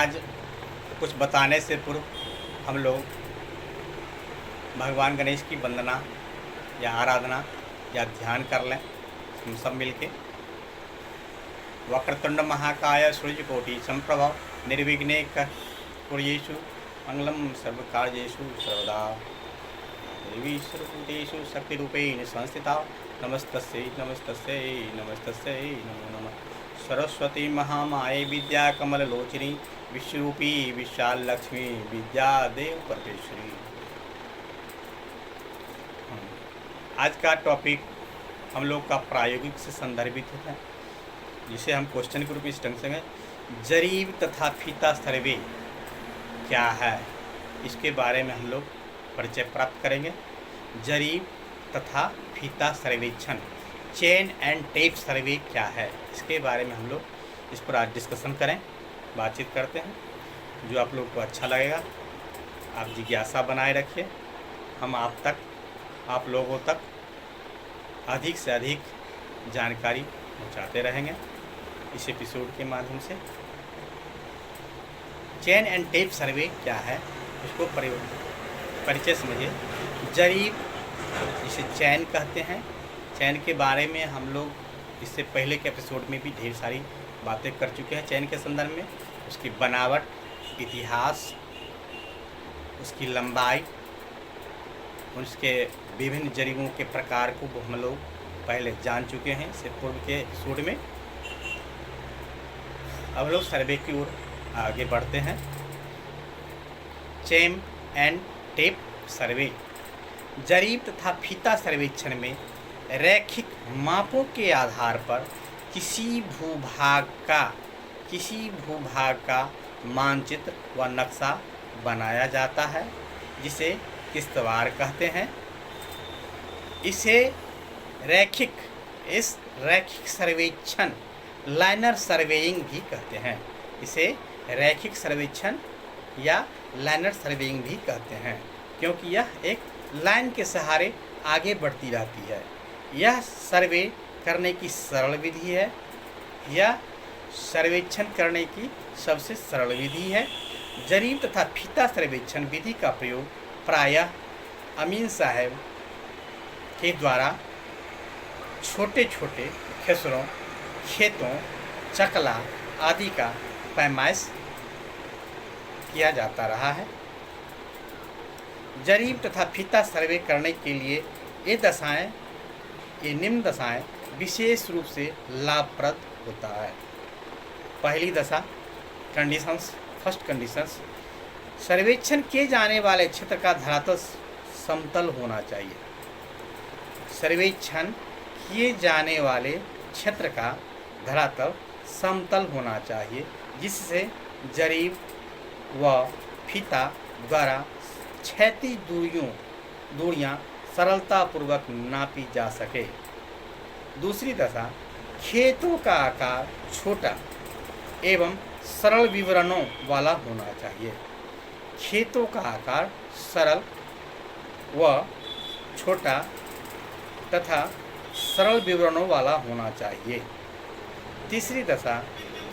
आज कुछ बताने से पूर्व हम लोग भगवान गणेश की वंदना या आराधना या ध्यान कर लें हम सब मिलके। वक्रतुंड महाकाय सूर्यकोटि संप्रभ निर्विघ्ने कुर्येषु मंगलम सर्वकार्येषु सर्वदा। देवी सर्वभूतेषु शक्तिरूपेण संस्थिता नमस्तस्यै नमस्तस्यै नमस्तस्यै नमो नमः। सरस्वती महामाये विद्या कमललोचनी विश्वरूपी विशाल लक्ष्मी विद्या देव परमेश्वरी। आज का टॉपिक हम लोग का प्रायोगिक से संदर्भित है, जिसे हम क्वेश्चन के रूप में इस ढंग से जरीब तथा फीता सर्वे क्या है, इसके बारे में हम लोग परिचय प्राप्त करेंगे। जरीब तथा फीता सर्वेक्षण चेन एंड टेप सर्वे क्या है, इसके बारे में हम लोग इस पर आज डिस्कशन करें, बातचीत करते हैं। जो आप लोग को अच्छा लगेगा आप जिज्ञासा बनाए रखिए। हम आप लोगों तक अधिक से अधिक जानकारी पहुंचाते रहेंगे इस एपिसोड के माध्यम से। चेन एंड टेप सर्वे क्या है, इसको परिचय समझिए। जरीब जिसे चैन कहते हैं, चैन के बारे में हम लोग इससे पहले के एपिसोड में भी ढेर सारी बातें कर चुके हैं। चैन के संदर्भ में उसकी बनावट, इतिहास, उसकी लंबाई, उसके विभिन्न जरीबों के प्रकार को हम लोग पहले जान चुके हैं इससे पूर्व के एपिसोड में। अब लोग सर्वे की ओर आगे बढ़ते हैं। चेन एंड टेप सर्वे जरीब तथा फीता सर्वेक्षण में रैखिक मापों के आधार पर किसी भूभाग का मानचित्र व नक्शा बनाया जाता है, जिसे किश्तवाड़ कहते हैं। इस रैखिक सर्वेक्षण लाइनर सर्वेइंग भी कहते हैं। इसे रैखिक सर्वेक्षण या लाइनर सर्वेइंग भी कहते हैं, क्योंकि यह एक लाइन के सहारे आगे बढ़ती रहती है। यह सर्वे करने की सरल विधि है। यह सर्वेक्षण करने की सबसे सरल विधि है। जरीब तथा फीता सर्वेक्षण विधि का प्रयोग प्रायः अमीन साहब के द्वारा छोटे छोटे खेसरों, खेतों, चकला आदि का पैमाइश किया जाता रहा है। जरीब तथा फीता सर्वे करने के लिए ये निम्न दशाएं विशेष रूप से लाभप्रद होता है। पहली दशा कंडीशंस, फर्स्ट कंडीशंस, सर्वेक्षण किए जाने वाले क्षेत्र का धरातल समतल होना चाहिए। सर्वेक्षण किए जाने वाले क्षेत्र का धरातल समतल होना चाहिए, जिससे जरीब व फीता द्वारा क्षैतिज दूरियां सरलतापूर्वक नापी जा सके। दूसरी दशा खेतों का आकार छोटा एवं सरल विवरणों वाला होना चाहिए। खेतों का आकार सरल व छोटा तथा सरल विवरणों वाला होना चाहिए। तीसरी दशा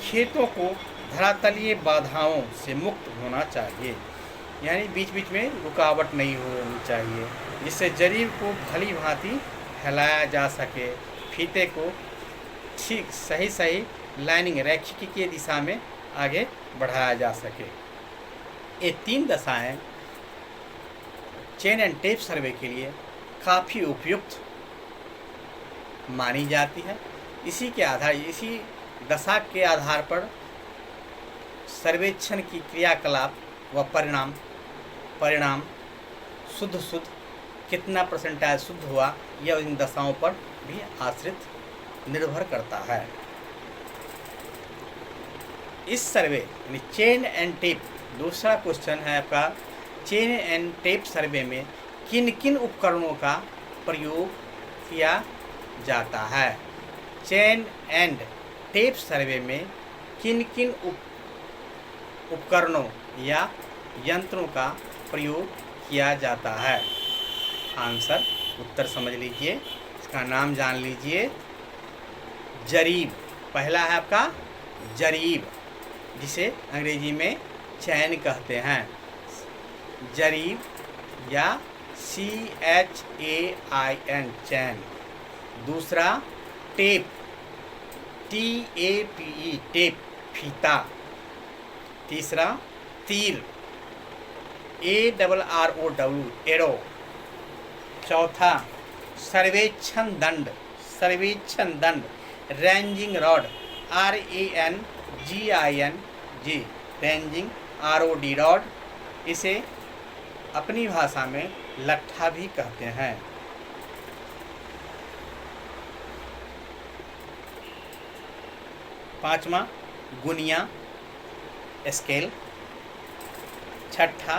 खेतों को धरातलीय बाधाओं से मुक्त होना चाहिए, यानी बीच बीच में रुकावट नहीं होनी चाहिए, जिससे जरीब को भली भांति फैलाया जा सके, फीते को ठीक सही लाइनिंग रैखिक की दिशा में आगे बढ़ाया जा सके। ये तीन दशाएं चेन एंड टेप सर्वे के लिए काफ़ी उपयुक्त मानी जाती है। इसी दशा के आधार पर सर्वेक्षण की क्रियाकलाप व परिणाम शुद्ध कितना परसेंटाइज शुद्ध हुआ, यह इन दशाओं पर भी आश्रित निर्भर करता है। इस सर्वे यानी चेन एंड टेप, दूसरा क्वेश्चन है आपका, चेन एंड टेप सर्वे में किन किन उपकरणों का प्रयोग किया जाता है। चेन एंड टेप सर्वे में किन किन उपकरणों या यंत्रों का प्रयोग किया जाता है। आंसर, उत्तर समझ लीजिए, इसका नाम जान लीजिए। जरीब, पहला है आपका जरीब। जिसे अंग्रेजी में चैन कहते हैं, जरीब या CHAIN चैन। दूसरा टेप, TAPE टेप फीता। तीसरा तीर, ARROW एरो। चौथा सर्वेक्षण दंड, सर्वेक्षण दंड, ranging rod, RANGING ranging ROD rod. इसे अपनी भाषा में लट्ठा भी कहते हैं। पांचवा गुनिया, स्केल। छठा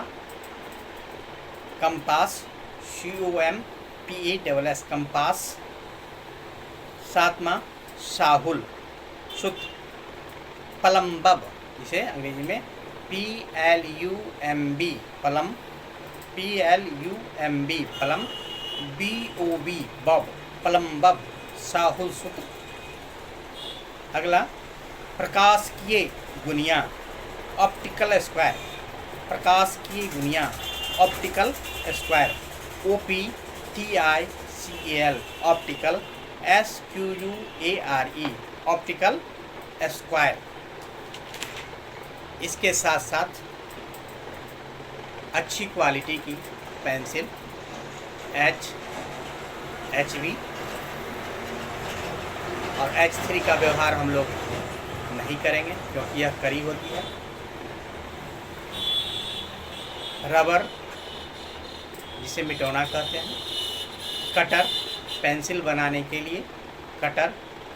कंपास, COMPASS कंपास। सातवां साहुल, सूत्र। पलम्बब, जिसे अंग्रेजी में PLUMB पलम, PLUMB पलम, BOB बब, पलम्बब साहुल सूत्र। अगला प्रकाशिकीय गुनिया, ऑप्टिकल स्क्वायर, प्रकाशिकीय गुनिया, optical square, OPTICAL optical, SQUARE optical square. इसके साथ साथ अच्छी क्वालिटी की पेंसिल HB और H3 का व्यवहार हम लोग नहीं करेंगे क्योंकि यह कड़ी होती है। रबर, जिसे मिटौना कहते हैं। कटर, पेंसिल बनाने के लिए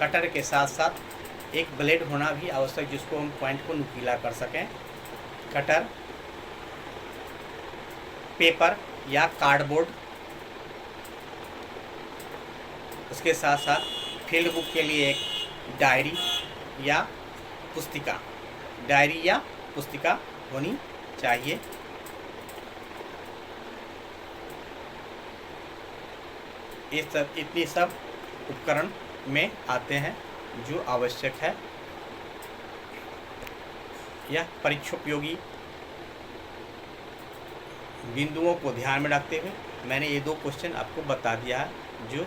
कटर के साथ साथ एक ब्लेड होना भी आवश्यक, जिसको हम पॉइंट को नुकीला कर सकें। कटर, पेपर या कार्डबोर्ड, उसके साथ साथ फील्ड बुक के लिए एक डायरी या पुस्तिका होनी चाहिए। इतनी सब उपकरण में आते हैं जो आवश्यक है। यह परीक्षोपयोगी बिंदुओं को ध्यान में रखते हुए मैंने ये 2 क्वेश्चन आपको बता दिया है जो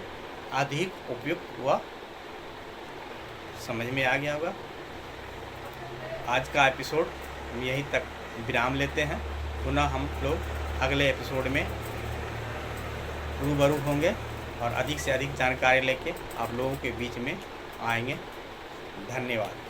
अधिक उपयुक्त व समझ में आ गया होगा। आज का एपिसोड हम यहीं तक विराम लेते हैं। पुनः हम लोग अगले एपिसोड में रूबरू होंगे और अधिक से अधिक जानकारी लेके आप लोगों के बीच में आएंगे। धन्यवाद।